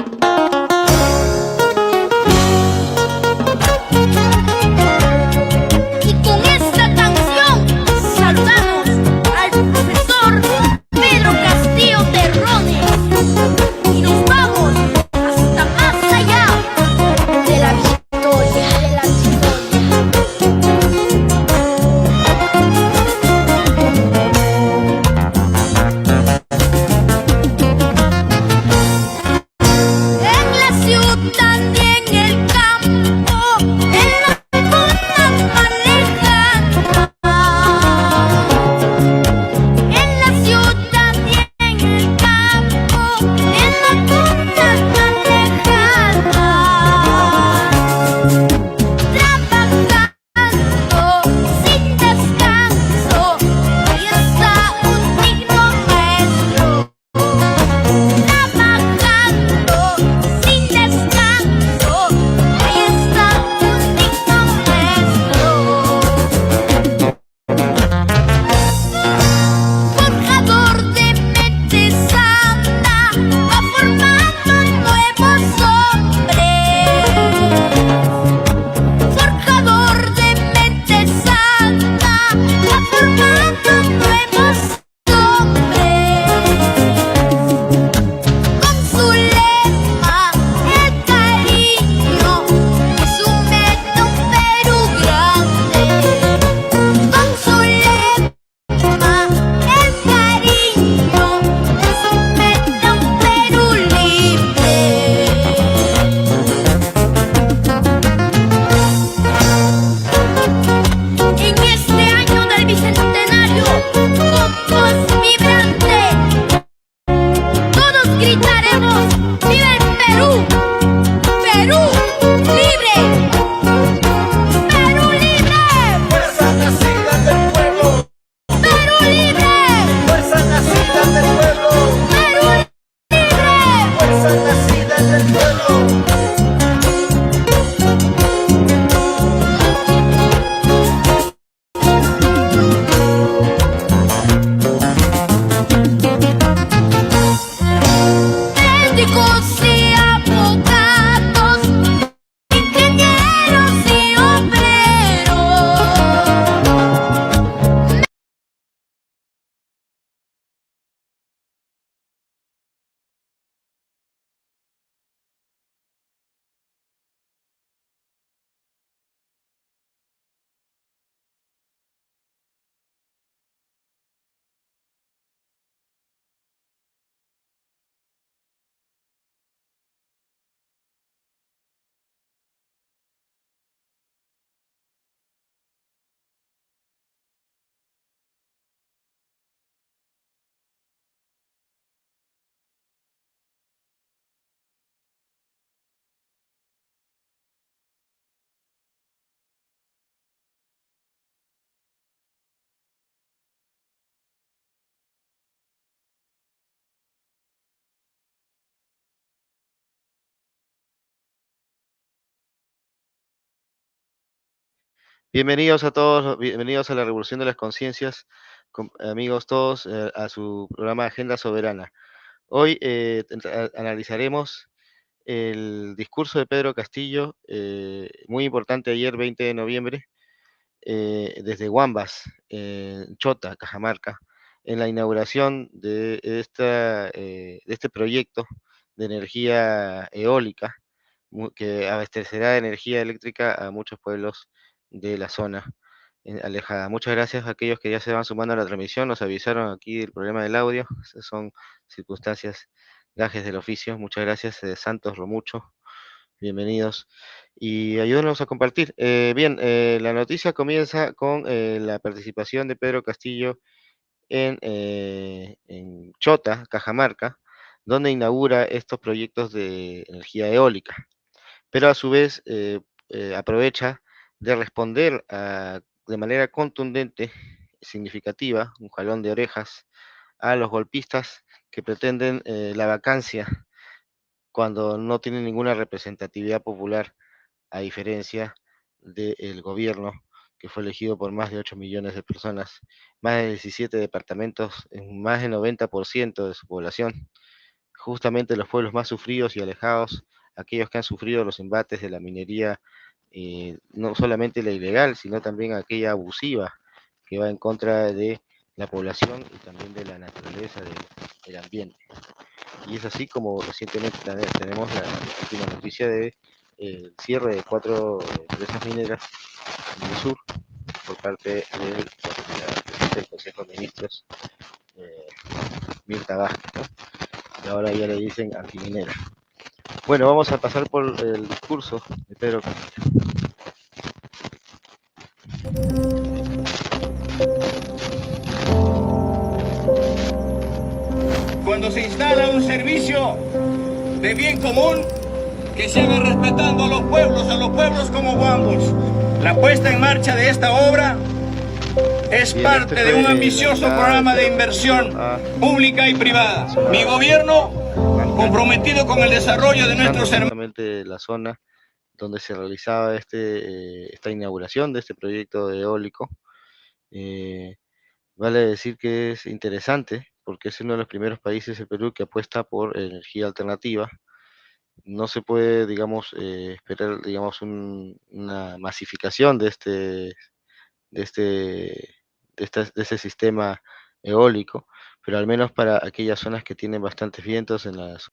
Y con esta canción saludamos al profesor Pedro Castillo Terrones y nos vamos hasta más allá de la victoria, de la en la ciudad y en el campo, en la zona más lejana. En la ciudad y en el campo, en la zona más lejana. Trabajando sin descanso, ahí está un digno maestro. Trabajando sin descanso, ahí está un digno maestro. Forjador de mente sana, va formando nuevos hombres. Forjador de mente sana, va formando nuevos hombres. Con su lema, el cariño, es un meta, un Perú grande. Con su lema, el cariño, es un meta, un Perú libre. En este año del bicentenario, con voz vibrante, todos gritaremos: ¡Viva el Perú! ¡Perú libre! ¡Perú libre! Fuerza nacida del pueblo, ¡Perú libre! fuerza nacida del pueblo, ¡Perú libre! fuerza nacida del pueblo. Médicos y abogados, ingenieros y obreros. Bienvenidos a todos, bienvenidos a la Revolución de las Conciencias, amigos todos, a su programa Agenda Soberana. Hoy analizaremos el discurso de Pedro Castillo, muy importante ayer, 20 de noviembre, desde Huambas, Chota, Cajamarca, en la inauguración de este proyecto de energía eólica que abastecerá de energía eléctrica a muchos pueblos de la zona alejada. Muchas gracias a aquellos que ya se van sumando a la transmisión. Nos avisaron aquí el problema del audio. Esas son circunstancias, gajes del oficio. Muchas gracias, Santos Romucho. Bienvenidos. Y ayúdenos a compartir. Bien, la noticia comienza con la participación de Pedro Castillo en Chota, Cajamarca, donde inaugura estos proyectos de energía eólica, pero a su vez aprovecha de responder de manera contundente, significativa, un jalón de orejas a los golpistas que pretenden la vacancia cuando no tienen ninguna representatividad popular, a diferencia del gobierno que fue elegido por más de 8 millones de personas, más de 17 departamentos, en más del 90% de su población, justamente los pueblos más sufridos y alejados, aquellos que han sufrido los embates de la minería, no solamente la ilegal, sino también aquella abusiva, que va en contra de la población y también de la naturaleza del ambiente. Y es así como recientemente tenemos la última noticia de el cierre de 4 empresas mineras en el sur por parte del presidente del Consejo de Ministros, Mirta Vázquez, ¿no? Y ahora ya le dicen antiminera. Bueno, vamos a pasar por el discurso de Pedro Castillo. Cuando se instala un servicio de bien común, que se haga respetando a los pueblos como Huambos. La puesta en marcha de esta obra es Bien, parte de un ambicioso programa de inversión pública y privada. Mi gobierno, comprometido con el desarrollo de nuestros hermanos. Justamente la zona donde se realizaba esta inauguración de este proyecto eólico. Vale decir que es interesante porque es uno de los primeros países del Perú que apuesta por energía alternativa. No se puede, digamos, esperar, digamos, una masificación de este, de ese sistema eólico, pero al menos para aquellas zonas que tienen bastantes vientos en las.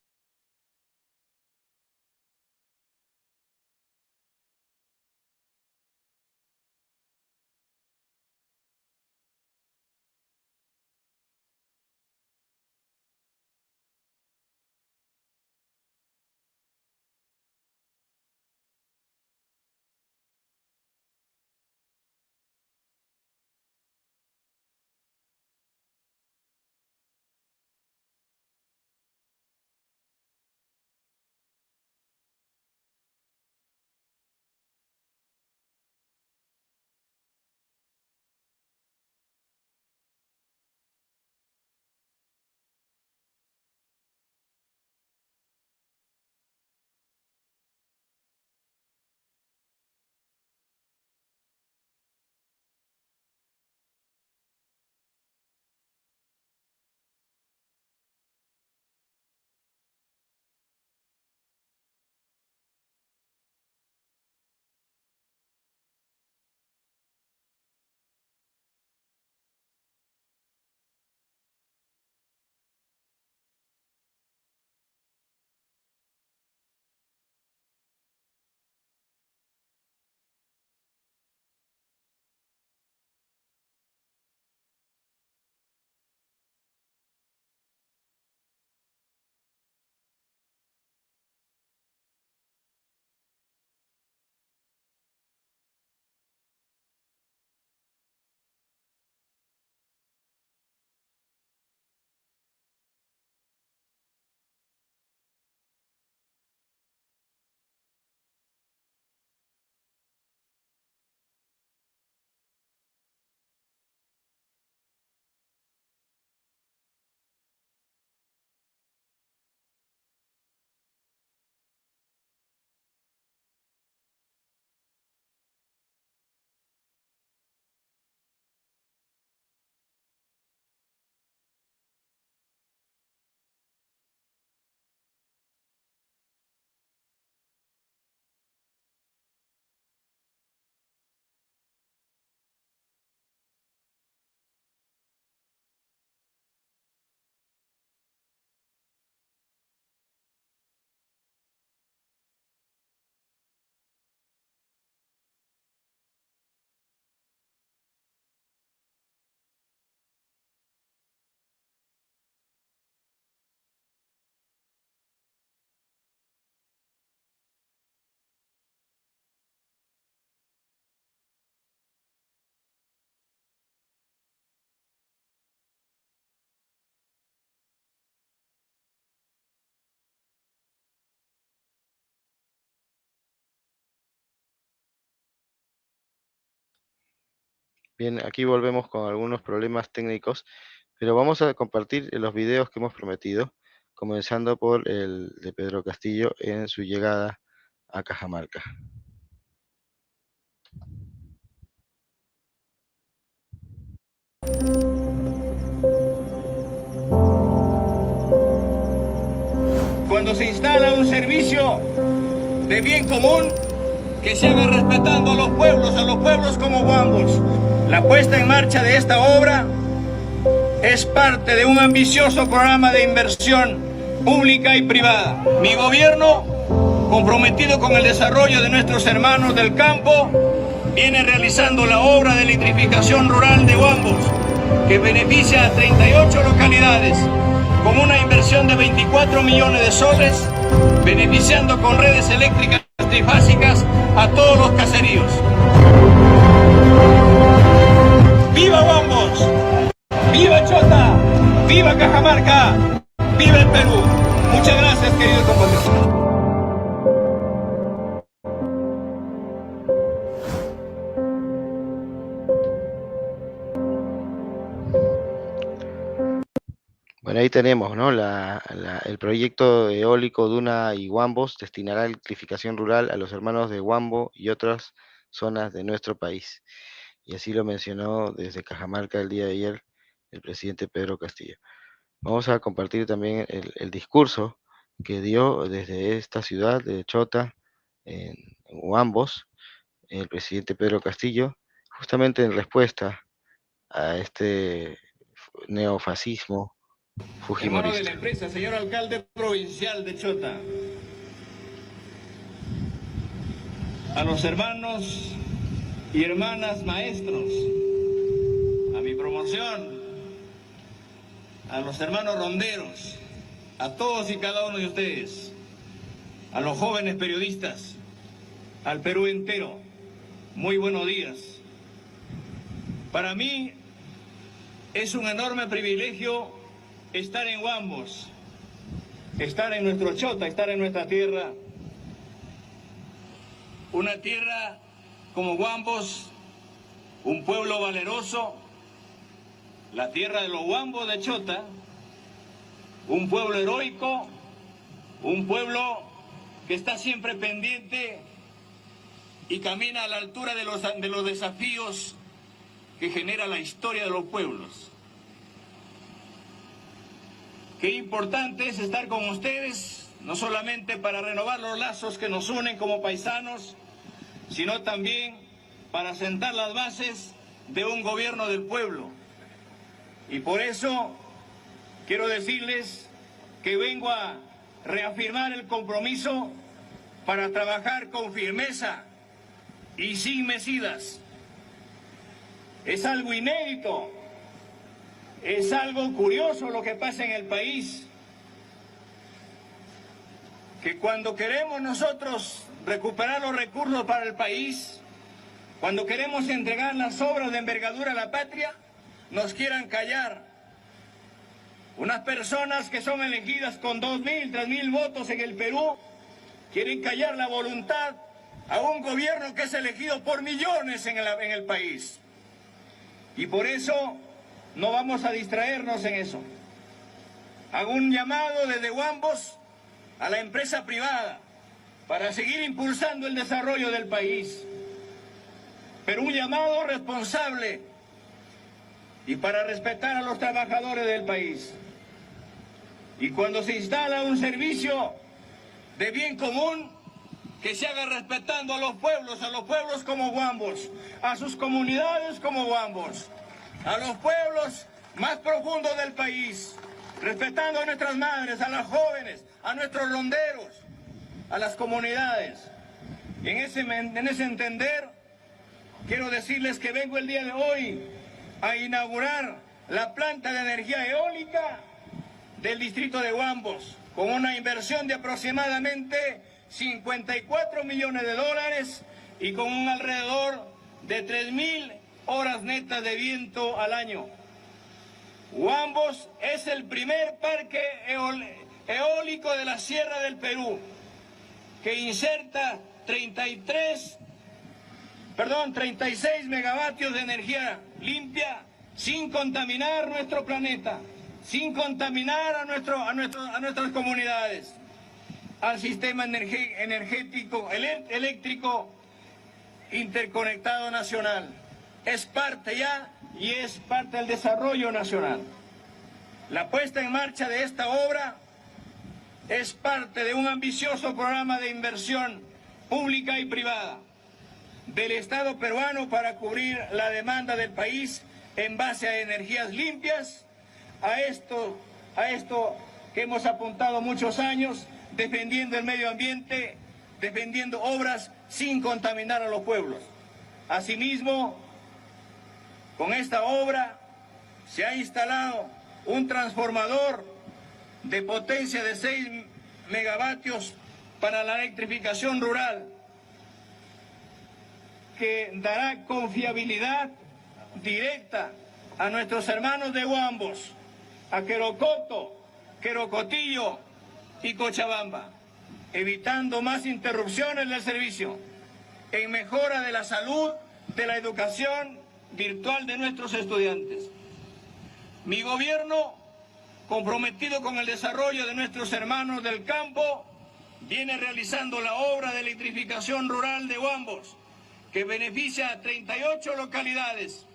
Bien, aquí volvemos con algunos problemas técnicos, pero vamos a compartir los videos que hemos prometido, comenzando por el de Pedro Castillo en su llegada a Cajamarca. cuando se instala un servicio de bien común, que se haga respetando a los pueblos como Wambos. La puesta en marcha de esta obra es parte de un ambicioso programa de inversión pública y privada. Mi gobierno, comprometido con el desarrollo de nuestros hermanos del campo, viene realizando la obra de electrificación rural de Wambos, que beneficia a 38 localidades, con una inversión de 24 millones de soles, beneficiando con redes eléctricas trifásicas a todos los caseríos. ¡Viva Wambos! ¡Viva Chota! ¡Viva Cajamarca! ¡Viva el Perú! Muchas gracias, queridos compatriotas. Bueno, ahí tenemos, ¿no? El proyecto eólico Duna y Wambos destinará electrificación rural a los hermanos de Wambo y otras zonas de nuestro país. Y así lo mencionó desde Cajamarca el día de ayer el presidente Pedro Castillo. Vamos a compartir también el discurso que dio desde esta ciudad de Chota, en Wambos, el presidente Pedro Castillo, justamente en respuesta a este neofascismo Hermano de fujimorista. la empresa, señor alcalde provincial de Chota, a los hermanos y hermanas maestros, a mi promoción, a los hermanos ronderos, a todos y cada uno de ustedes, a los jóvenes periodistas, al Perú entero, muy buenos días. Para mí es un enorme privilegio estar en Wambos, estar en nuestro Chota, estar en nuestra tierra. Una tierra como Wambos, un pueblo valeroso, la tierra de los Wambos de Chota, un pueblo heroico, un pueblo que está siempre pendiente y camina a la altura de los desafíos que genera la historia de los pueblos. Qué importante es estar con ustedes, no solamente para renovar los lazos que nos unen como paisanos, sino también para sentar las bases de un gobierno del pueblo. Y por eso quiero decirles que vengo a reafirmar el compromiso para trabajar con firmeza y sin mesidas. Es algo inédito. Es algo curioso lo que pasa en el país, que cuando queremos nosotros recuperar los recursos para el país, cuando queremos entregar las obras de envergadura a la patria, nos quieran callar. Unas personas que son elegidas con 2.000, 3.000 votos en el Perú, quieren callar la voluntad a un gobierno que es elegido por millones en el país. Y por eso no vamos a distraernos en eso. Hago un llamado desde Wambos a la empresa privada para seguir impulsando el desarrollo del país, pero un llamado responsable y para respetar a los trabajadores del país. Y cuando se instala un servicio de bien común, que se haga respetando a los pueblos como Wambos, a sus comunidades como Wambos, a los pueblos más profundos del país, respetando a nuestras madres, a las jóvenes, a nuestros ronderos, a las comunidades. En ese entender, quiero decirles que vengo el día de hoy a inaugurar la planta de energía eólica del distrito de Wambos, con una inversión de aproximadamente 54 millones de dólares y con un alrededor de 3.000 horas netas de viento al año. Wambos es el primer parque eólico de la Sierra del Perú, que inserta 36 megavatios de energía limpia sin contaminar nuestro planeta, sin contaminar a nuestras comunidades, al sistema energético eléctrico interconectado nacional. Es parte ya y es parte del desarrollo nacional. La puesta en marcha de esta obra es parte de un ambicioso programa de inversión pública y privada del Estado peruano para cubrir la demanda del país en base a energías limpias, a esto que hemos apuntado muchos años, defendiendo el medio ambiente, defendiendo obras sin contaminar a los pueblos. Asimismo, con esta obra se ha instalado un transformador de potencia de 6 megavatios para la electrificación rural, que dará confiabilidad directa a nuestros hermanos de Huambos, a Querocoto, Querocotillo y Cochabamba, evitando más interrupciones del servicio, en mejora de la salud, de la educación virtual de nuestros estudiantes. Mi gobierno, comprometido con el desarrollo de nuestros hermanos del campo, viene realizando la obra de electrificación rural de Huambos, que beneficia a 38 localidades,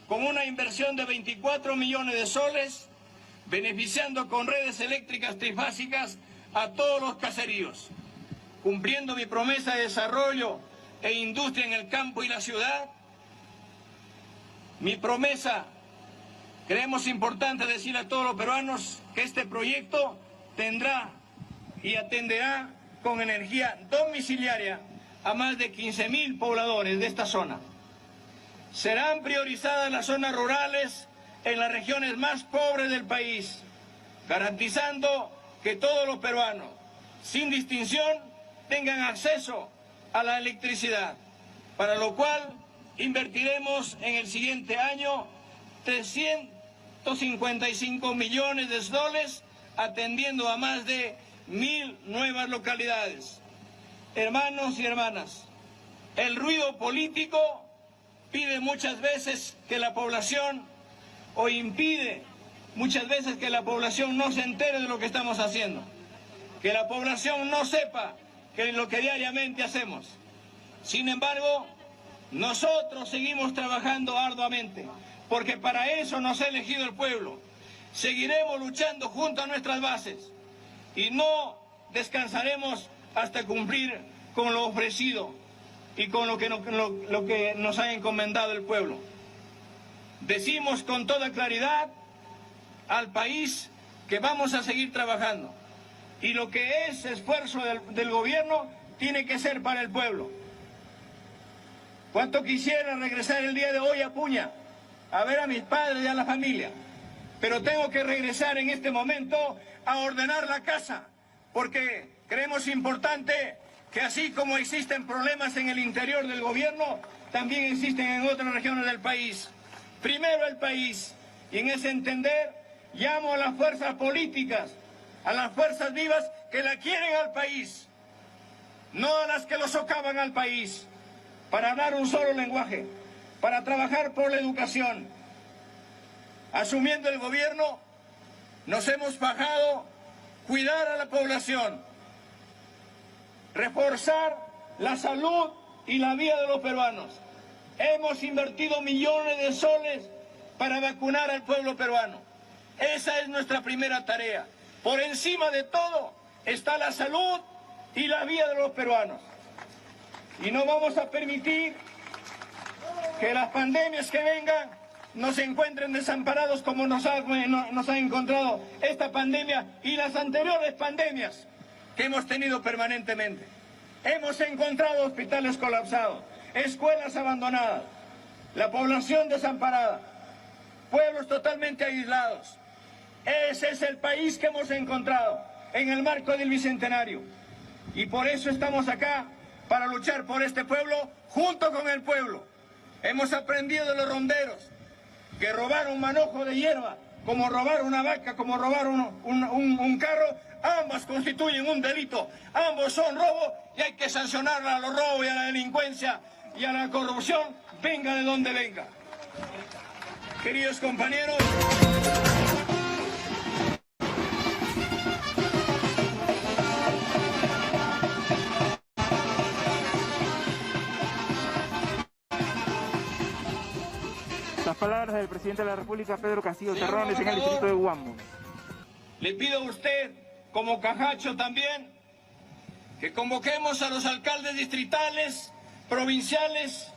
con una inversión de 24 millones de soles, beneficiando con redes eléctricas trifásicas a todos los caseríos, cumpliendo mi promesa de desarrollo e industria en el campo y la ciudad. Mi promesa, creemos importante decir a todos los peruanos que este proyecto tendrá y atenderá con energía domiciliaria a más de 15.000 pobladores de esta zona. Serán priorizadas las zonas rurales en las regiones más pobres del país, garantizando que todos los peruanos, sin distinción, tengan acceso a la electricidad, para lo cual invertiremos en el siguiente año 355 millones de soles, atendiendo a más de 1.000 nuevas localidades. Hermanos y hermanas, el ruido político pide muchas veces que la población, o impide muchas veces que la población no se entere de lo que estamos haciendo, que la población no sepa que lo que diariamente hacemos. Sin embargo, nosotros seguimos trabajando arduamente, porque para eso nos ha elegido el pueblo. Seguiremos luchando junto a nuestras bases y no descansaremos hasta cumplir con lo ofrecido y con lo que nos ha encomendado el pueblo. Decimos con toda claridad al país que vamos a seguir trabajando, y lo que es esfuerzo del gobierno tiene que ser para el pueblo. Cuánto quisiera regresar el día de hoy a Puña a ver a mis padres y a la familia, pero tengo que regresar en este momento a ordenar la casa, porque creemos importante que así como existen problemas en el interior del gobierno, también existen en otras regiones del país. Primero el país, y en ese entender llamo a las fuerzas políticas, a las fuerzas vivas que la quieren al país, no a las que lo socavan al país, para hablar un solo lenguaje, para trabajar por la educación. Asumiendo el gobierno, nos hemos fajado cuidar a la población, reforzar la salud y la vida de los peruanos. Hemos invertido millones de soles para vacunar al pueblo peruano. Esa es nuestra primera tarea. Por encima de todo está la salud y la vida de los peruanos. Y no vamos a permitir que las pandemias que vengan nos encuentren desamparados como nos ha encontrado esta pandemia y las anteriores pandemias que hemos tenido permanentemente. Hemos encontrado hospitales colapsados, escuelas abandonadas, la población desamparada, pueblos totalmente aislados. Ese es el país que hemos encontrado en el marco del Bicentenario. Y por eso estamos acá, para luchar por este pueblo, junto con el pueblo. Hemos aprendido de los ronderos que robar un manojo de hierba, como robar una vaca, como robar un carro, ambas constituyen un delito, ambos son robos y hay que sancionar a los robos y a la delincuencia y a la corrupción, venga de donde venga. Queridos compañeros, las palabras del presidente de la República, Pedro Castillo Terrones, en el distrito de Huambos. le pido a usted como Cajacho también, que convoquemos a los alcaldes distritales, provinciales,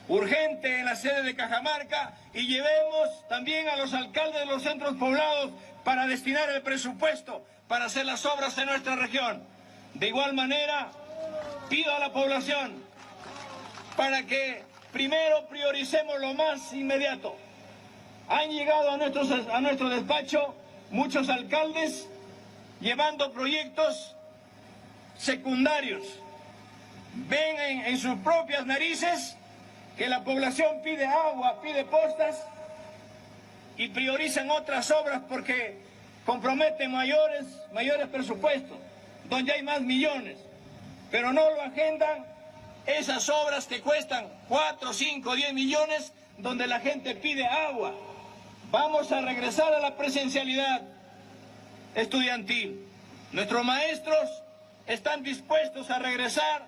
urgente en la sede de Cajamarca, y llevemos también a los alcaldes de los centros poblados para destinar el presupuesto para hacer las obras en nuestra región. De igual manera, pido a la población para que primero prioricemos lo más inmediato. Han llegado a nuestro despacho muchos alcaldes llevando proyectos secundarios. Ven en sus propias narices que la población pide agua, pide postas y priorizan otras obras porque comprometen mayores presupuestos, donde hay más millones, pero no lo agendan esas obras que cuestan 4, 5, 10 millones, donde la gente pide agua. Vamos a regresar a la presencialidad estudiantil. Nuestros maestros están dispuestos a regresar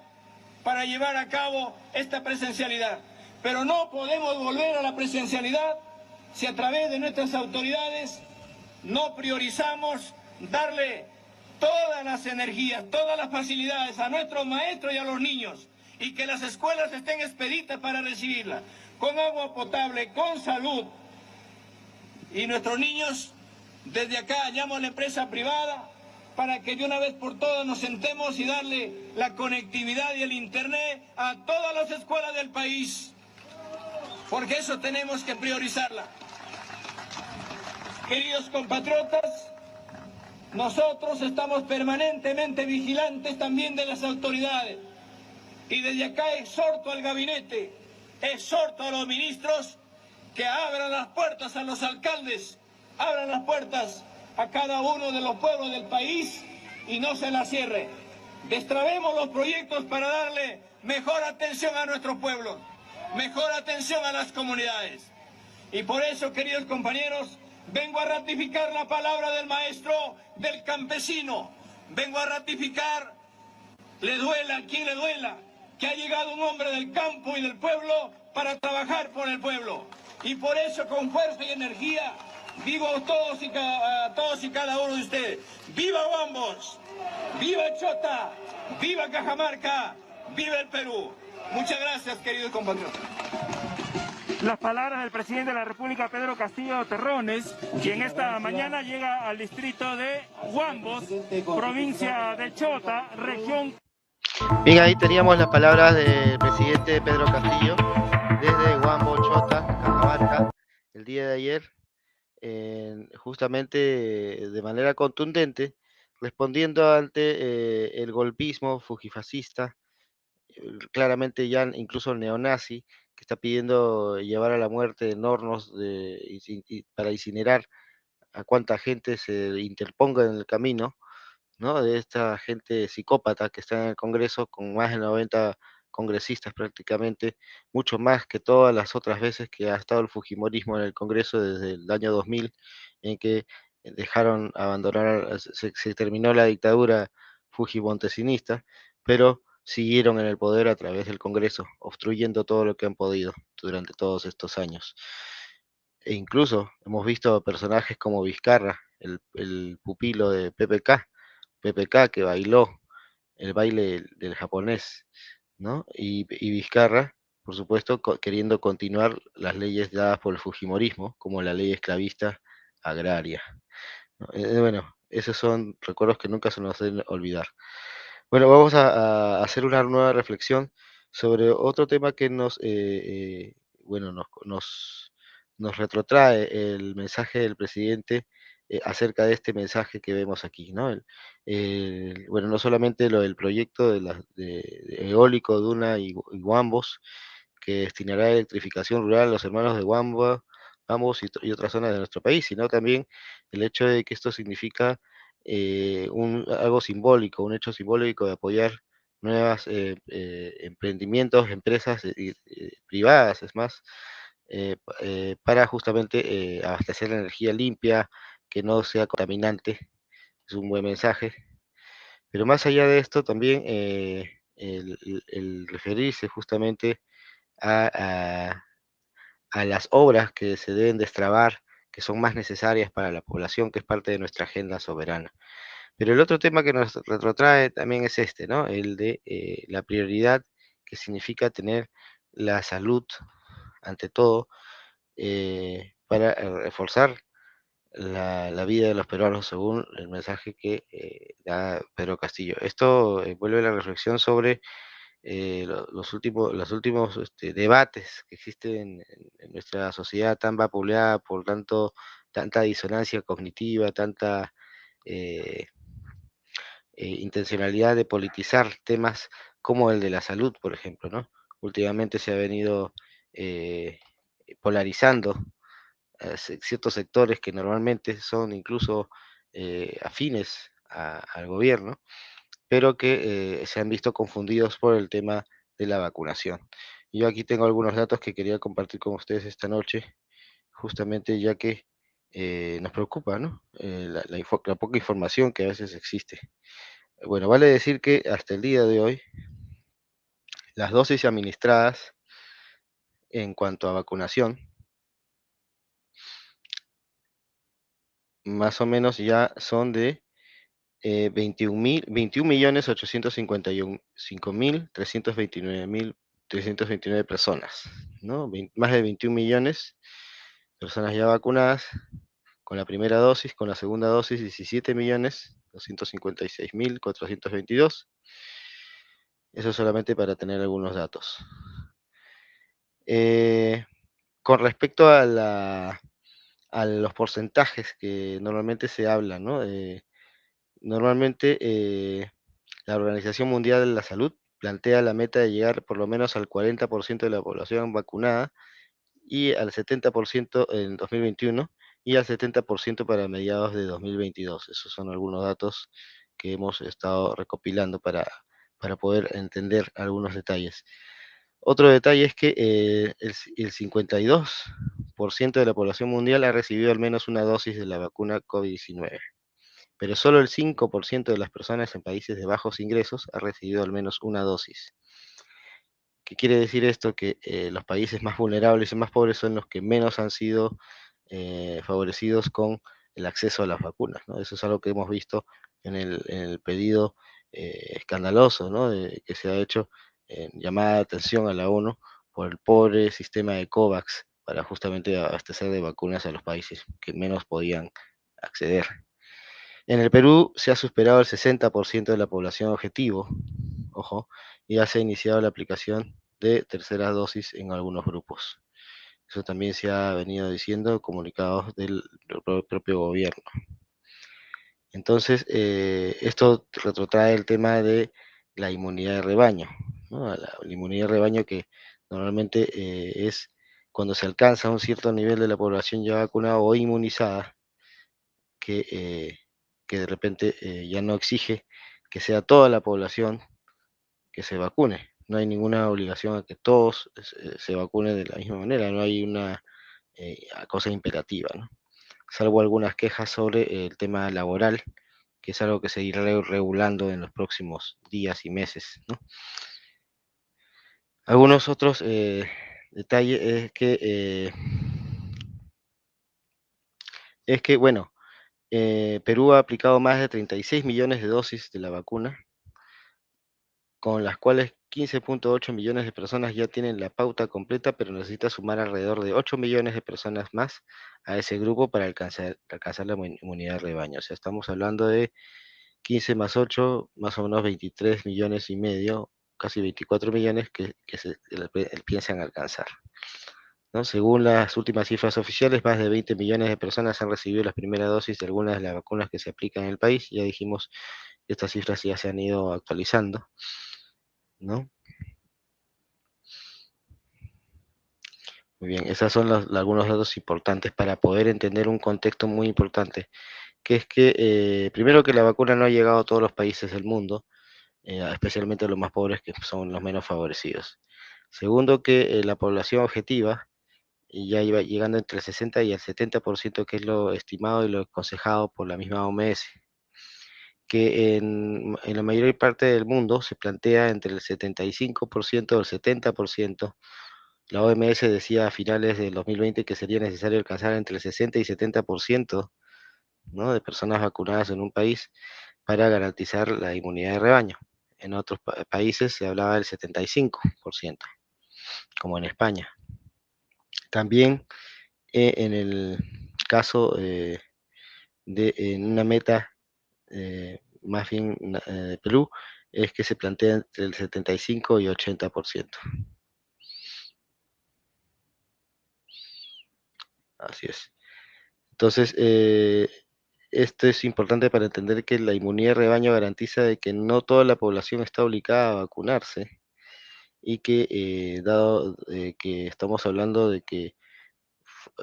para llevar a cabo esta presencialidad. Pero no podemos volver a la presencialidad si a través de nuestras autoridades no priorizamos darle todas las energías, todas las facilidades a nuestros maestros y a los niños, y que las escuelas estén expeditas para recibirla, con agua potable, con salud. Y nuestros niños, desde acá llamo a la empresa privada para que de una vez por todas nos sentemos y darle la conectividad y el internet a todas las escuelas del país, porque eso tenemos que priorizarla. Queridos compatriotas, nosotros estamos permanentemente vigilantes también de las autoridades, y desde acá exhorto al gabinete, exhorto a los ministros que abran las puertas a los alcaldes, abran las puertas a cada uno de los pueblos del país y no se las cierre. Destrabemos los proyectos para darle mejor atención a nuestro pueblo, mejor atención a las comunidades. Y por eso, queridos compañeros, vengo a ratificar la palabra del maestro, del campesino. Vengo a ratificar, le duela a quien le duela, que ha llegado un hombre del campo y del pueblo para trabajar por el pueblo. Y por eso, con fuerza y energía, digo a todos y cada uno de ustedes: ¡viva Huambos! ¡Viva Chota! ¡Viva Cajamarca! ¡Viva el Perú! Muchas gracias, queridos compatriotas. Las palabras del presidente de la República, Pedro Castillo Terrones, quien esta mañana llega al distrito de Huambos, provincia de Chota, región. Bien, ahí teníamos las palabras del presidente Pedro Castillo desde Huambo, Chota, Cajamarca, el día de ayer, justamente de manera contundente, respondiendo ante el golpismo fujifascista, claramente ya incluso neonazi, que está pidiendo llevar a la muerte en hornos para incinerar a cuanta gente se interponga en el camino, ¿no? De esta gente psicópata que está en el Congreso, con más de 90 congresistas prácticamente, mucho más que todas las otras veces que ha estado el fujimorismo en el Congreso desde el año 2000, en que dejaron abandonar, se terminó la dictadura fujimontesinista, pero siguieron en el poder a través del Congreso, obstruyendo todo lo que han podido durante todos estos años. E incluso hemos visto personajes como Vizcarra, el pupilo de PPK que bailó el baile del japonés, ¿no? Y Vizcarra, por supuesto, queriendo continuar las leyes dadas por el fujimorismo, como la ley esclavista agraria, ¿no? Bueno, esos son recuerdos que nunca se nos deben olvidar. Bueno, vamos a hacer una nueva reflexión sobre otro tema que bueno, nos retrotrae el mensaje del presidente acerca de este mensaje que vemos aquí, ¿no? Bueno, no solamente lo del proyecto de eólico Duna y Huambos, que destinará a electrificación rural a los hermanos de Huambos y otras zonas de nuestro país, sino también el hecho de que esto significa algo simbólico, un hecho simbólico de apoyar nuevas emprendimientos, empresas privadas, es más, para justamente abastecer la energía limpia, que no sea contaminante. Es un buen mensaje. Pero más allá de esto, también el referirse justamente a, a las obras que se deben destrabar, que son más necesarias para la población, que es parte de nuestra agenda soberana. Pero el otro tema que nos retrotrae también es este, ¿no? El de la prioridad que significa tener la salud ante todo para reforzar la vida de los peruanos según el mensaje que da Pedro Castillo. Esto vuelve la reflexión sobre los últimos debates que existen en nuestra sociedad tan vapuleada por tanta disonancia cognitiva, tanta eh, intencionalidad de politizar temas como el de la salud, por ejemplo, ¿no? Últimamente se ha venido eh, polarizando ciertos sectores que normalmente son incluso afines al gobierno, pero que se han visto confundidos por el tema de la vacunación. Yo aquí tengo algunos datos que quería compartir con ustedes esta noche, justamente ya que nos preocupa, ¿no? La poca información que a veces existe. Bueno, vale decir que hasta el día de hoy, las dosis administradas en cuanto a vacunación, más o menos ya son de 21.851.5.329.329 personas, ¿no? Más de 21 millones de personas ya vacunadas con la primera dosis, con la segunda dosis 17.256.422. Eso solamente para tener algunos datos. Con respecto a los porcentajes que normalmente se hablan, ¿no? Normalmente la Organización Mundial de la Salud plantea la meta de llegar por lo menos al 40% de la población vacunada y al 70% en 2021 y al 70% para mediados de 2022. Esos son algunos datos que hemos estado recopilando para poder entender algunos detalles. Otro detalle es que el 52% de la población mundial ha recibido al menos una dosis de la vacuna COVID-19, pero solo el 5% de las personas en países de bajos ingresos ha recibido al menos una dosis. ¿Qué quiere decir esto? Que los países más vulnerables y más pobres son los que menos han sido favorecidos con el acceso a las vacunas, ¿no? Eso es algo que hemos visto en el pedido escandaloso, ¿no? Que se ha hecho llamada de atención a la ONU por el pobre sistema de COVAX para justamente abastecer de vacunas a los países que menos podían acceder. En el Perú se ha superado el 60% de la población objetivo, ojo, y ya se ha iniciado la aplicación de terceras dosis en algunos grupos. Eso también se ha venido diciendo en comunicados del propio gobierno. Entonces, esto retrotrae el tema de la inmunidad de rebaño, ¿no? La inmunidad de rebaño que normalmente es cuando se alcanza un cierto nivel de la población ya vacunada o inmunizada, que de repente ya no exige que sea toda la población que se vacune. No hay ninguna obligación a que todos se vacunen de la misma manera, no hay una cosa imperativa, ¿no? Salvo algunas quejas sobre el tema laboral, que es algo que se irá regulando en los próximos días y meses, ¿no? Algunos otros detalles es que, bueno, Perú ha aplicado más de 36 millones de dosis de la vacuna, con las cuales 15.8 millones de personas ya tienen la pauta completa, pero necesita sumar alrededor de 8 millones de personas más a ese grupo para alcanzar la inmunidad de rebaño. O sea, estamos hablando de 15 más 8, más o menos 23 millones y medio, casi 24 millones que se piensan alcanzar, ¿no? Según las últimas cifras oficiales, más de 20 millones de personas han recibido las primeras dosis de algunas de las vacunas que se aplican en el país. Ya dijimos que estas cifras ya se han ido actualizando, ¿no? Muy bien, esos son algunos datos importantes para poder entender un contexto muy importante, que es que, primero, que la vacuna no ha llegado a todos los países del mundo, especialmente a los más pobres, que son los menos favorecidos. Segundo, que la población objetiva ya iba llegando entre el 60 y el 70%, que es lo estimado y lo aconsejado por la misma OMS, que en la mayor parte del mundo se plantea entre el 75% y el 70%. La OMS decía a finales del 2020 que sería necesario alcanzar entre el 60 y 70%, ¿no?, de personas vacunadas en un país para garantizar la inmunidad de rebaño. En otros países se hablaba del 75%, como en España. También en el caso en una meta más bien de Perú, es que se plantea entre el 75 y 80%. Así es. Entonces, esto es importante para entender que la inmunidad de rebaño garantiza de que no toda la población está obligada a vacunarse y que dado que estamos hablando de que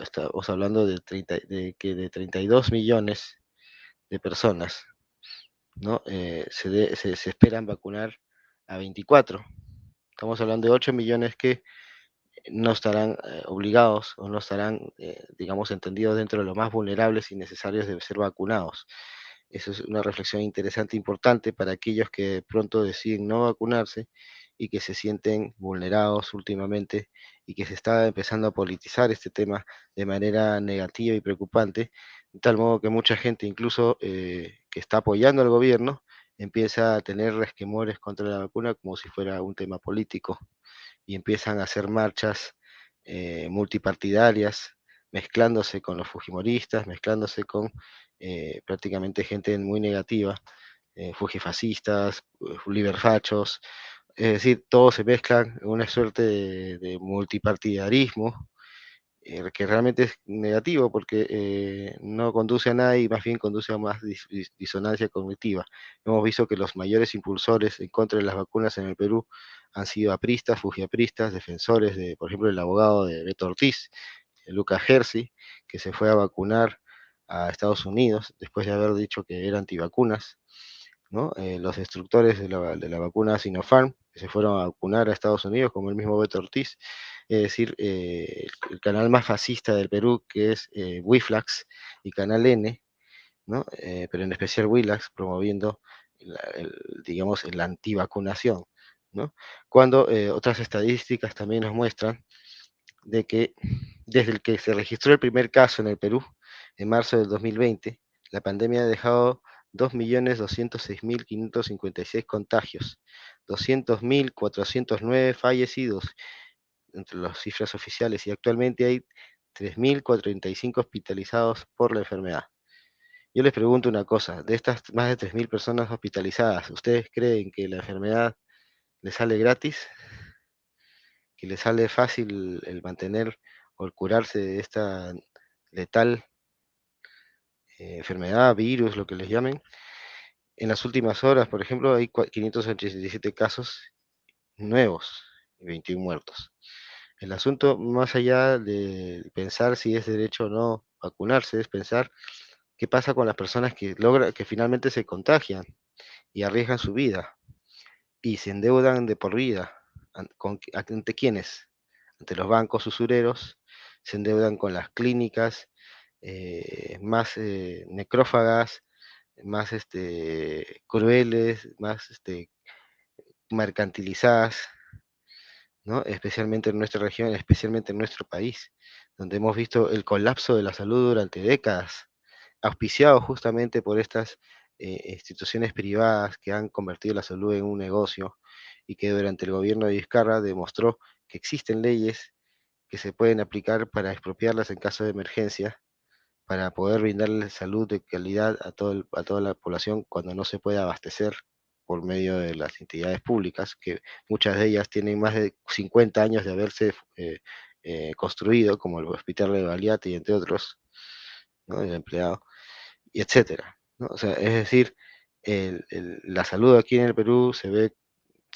estamos hablando de 32 millones de personas, ¿no? Se esperan vacunar a 24. Estamos hablando de 8 millones que no estarán obligados o no estarán, digamos, entendidos dentro de los más vulnerables y necesarios de ser vacunados. Eso es una reflexión interesante, importante para aquellos que de pronto deciden no vacunarse y que se sienten vulnerados últimamente y que se está empezando a politizar este tema de manera negativa y preocupante, de tal modo que mucha gente, incluso que está apoyando al gobierno, empieza a tener resquemores contra la vacuna como si fuera un tema político y empiezan a hacer marchas multipartidarias, mezclándose con los fujimoristas, mezclándose con prácticamente gente muy negativa, fujifascistas, liberfachos, es decir, todos se mezclan en una suerte de multipartidarismo que realmente es negativo porque no conduce a nada y más bien conduce a más disonancia cognitiva. Hemos visto que los mayores impulsores en contra de las vacunas en el Perú han sido apristas, fujiapristas, defensores de, por ejemplo, el abogado de Beto Ortiz, Lucas Jersey, que se fue a vacunar a Estados Unidos después de haber dicho que era antivacunas, ¿no? Los destructores de la vacuna Sinopharm, que se fueron a vacunar a Estados Unidos, como el mismo Beto Ortiz, es decir, el canal más fascista del Perú, que es Wiflax y Canal N, ¿no? Pero en especial Willax, promoviendo, digamos, la antivacunación, ¿no? Cuando otras estadísticas también nos muestran de que desde el que se registró el primer caso en el Perú, en marzo del 2020, la pandemia ha dejado 2.206.556 contagios, 200.409 fallecidos entre las cifras oficiales y actualmente hay 3.045 hospitalizados por la enfermedad. Yo les pregunto una cosa, de estas más de 3.000 personas hospitalizadas, ¿ustedes creen que la enfermedad les sale gratis? ¿Que les sale fácil el mantener o el curarse de esta letal enfermedad, virus, lo que les llamen? En las últimas horas, por ejemplo, hay 587 casos nuevos y 21 muertos. El asunto, más allá de pensar si es derecho o no vacunarse, es pensar qué pasa con las personas que finalmente se contagian y arriesgan su vida y se endeudan de por vida. ¿Ante quiénes? Ante los bancos usureros, se endeudan con las clínicas más necrófagas, más crueles, más mercantilizadas, ¿no? Especialmente en nuestra región, especialmente en nuestro país, donde hemos visto el colapso de la salud durante décadas, auspiciado justamente por estas instituciones privadas que han convertido la salud en un negocio y que durante el gobierno de Vizcarra demostró que existen leyes que se pueden aplicar para expropiarlas en caso de emergencia, para poder brindarle salud de calidad a toda la población cuando no se puede abastecer por medio de las entidades públicas, que muchas de ellas tienen más de 50 años de haberse construido, como el Hospital de Baliate y entre otros, ¿no? El empleado, y etcétera, ¿no? O sea, es decir, la salud aquí en el Perú se ve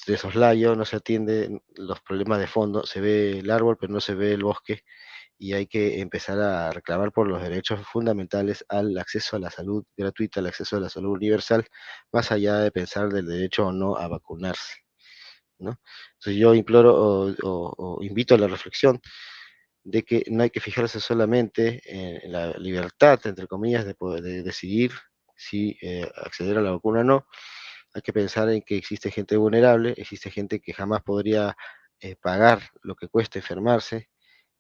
de soslayo, no se atiende los problemas de fondo, se ve el árbol pero no se ve el bosque y hay que empezar a reclamar por los derechos fundamentales al acceso a la salud gratuita, al acceso a la salud universal, más allá de pensar del derecho o no a vacunarse, ¿no? Entonces yo imploro o invito a la reflexión de que no hay que fijarse solamente en la libertad, entre comillas, de poder de decidir si acceder a la vacuna o no. Hay que pensar en que existe gente vulnerable, existe gente que jamás podría pagar lo que cuesta enfermarse,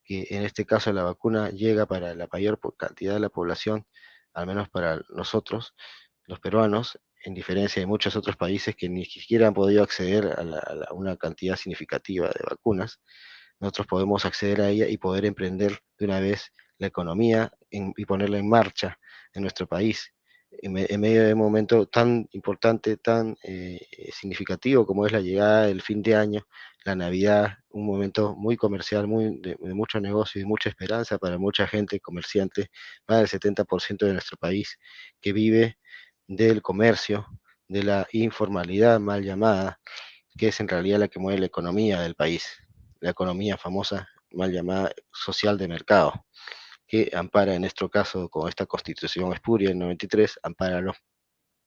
que en este caso la vacuna llega para la mayor cantidad de la población, al menos para nosotros, los peruanos, en diferencia de muchos otros países que ni siquiera han podido acceder a una cantidad significativa de vacunas, nosotros podemos acceder a ella y poder emprender de una vez la economía y ponerla en marcha en nuestro país, en medio de un momento tan importante, tan significativo como es la llegada del fin de año, la Navidad, un momento muy comercial, de mucho negocio y mucha esperanza para mucha gente, comerciante, más del 70% de nuestro país que vive del comercio, de la informalidad mal llamada, que es en realidad la que mueve la economía del país, la economía famosa mal llamada social de mercado, que ampara en nuestro caso con esta constitución espuria en 93, ampara los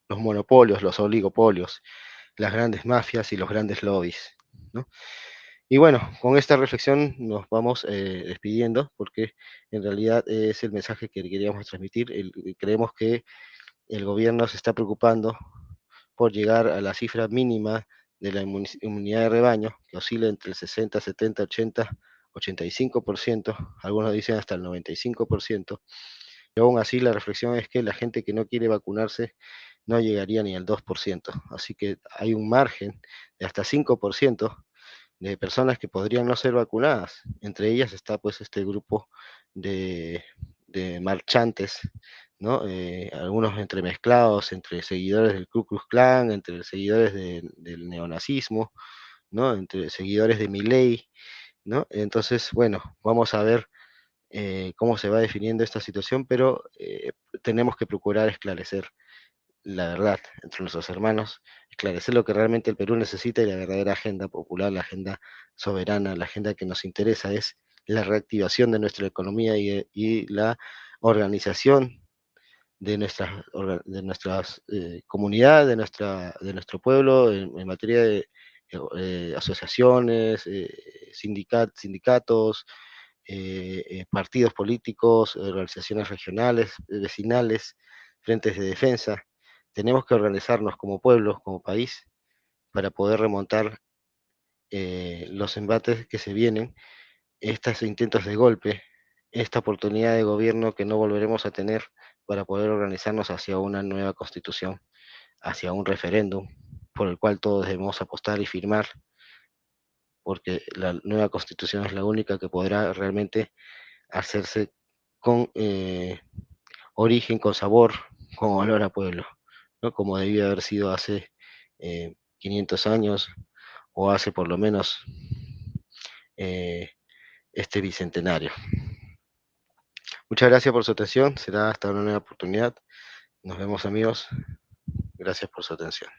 monopolios, los oligopolios, las grandes mafias y los grandes lobbies, ¿no? Y bueno, con esta reflexión nos vamos despidiendo porque en realidad es el mensaje que queríamos transmitir. Creemos que el gobierno se está preocupando por llegar a la cifra mínima de la inmunidad de rebaño, que oscila entre el 60, 70, 80, 85%, algunos dicen hasta el 95%, y aún así la reflexión es que la gente que no quiere vacunarse no llegaría ni al 2%, así que hay un margen de hasta 5% de personas que podrían no ser vacunadas. Entre ellas está pues este grupo de, de marchantes, ¿no? Algunos entremezclados entre seguidores del Ku Klux Klan, entre seguidores del neonazismo, ¿no? Entre seguidores de Milei, ¿no? Entonces, bueno, vamos a ver cómo se va definiendo esta situación, pero tenemos que procurar esclarecer la verdad entre nuestros hermanos, esclarecer lo que realmente el Perú necesita y la verdadera agenda popular, la agenda soberana, la agenda que nos interesa es la reactivación de nuestra economía y la organización de nuestras comunidades, de nuestro pueblo en materia de asociaciones, sindicatos, partidos políticos, organizaciones regionales, vecinales, frentes de defensa. Tenemos que organizarnos como pueblo, como país, para poder remontar los embates que se vienen, estos intentos de golpe, esta oportunidad de gobierno que no volveremos a tener para poder organizarnos hacia una nueva constitución, hacia un referéndum por el cual todos debemos apostar y firmar, porque la nueva constitución es la única que podrá realmente hacerse con origen, con sabor, con olor a pueblo, ¿no? Como debía haber sido hace 500 años o hace por lo menos eh, este bicentenario. Muchas gracias por su atención, será hasta una nueva oportunidad. Nos vemos amigos, gracias por su atención.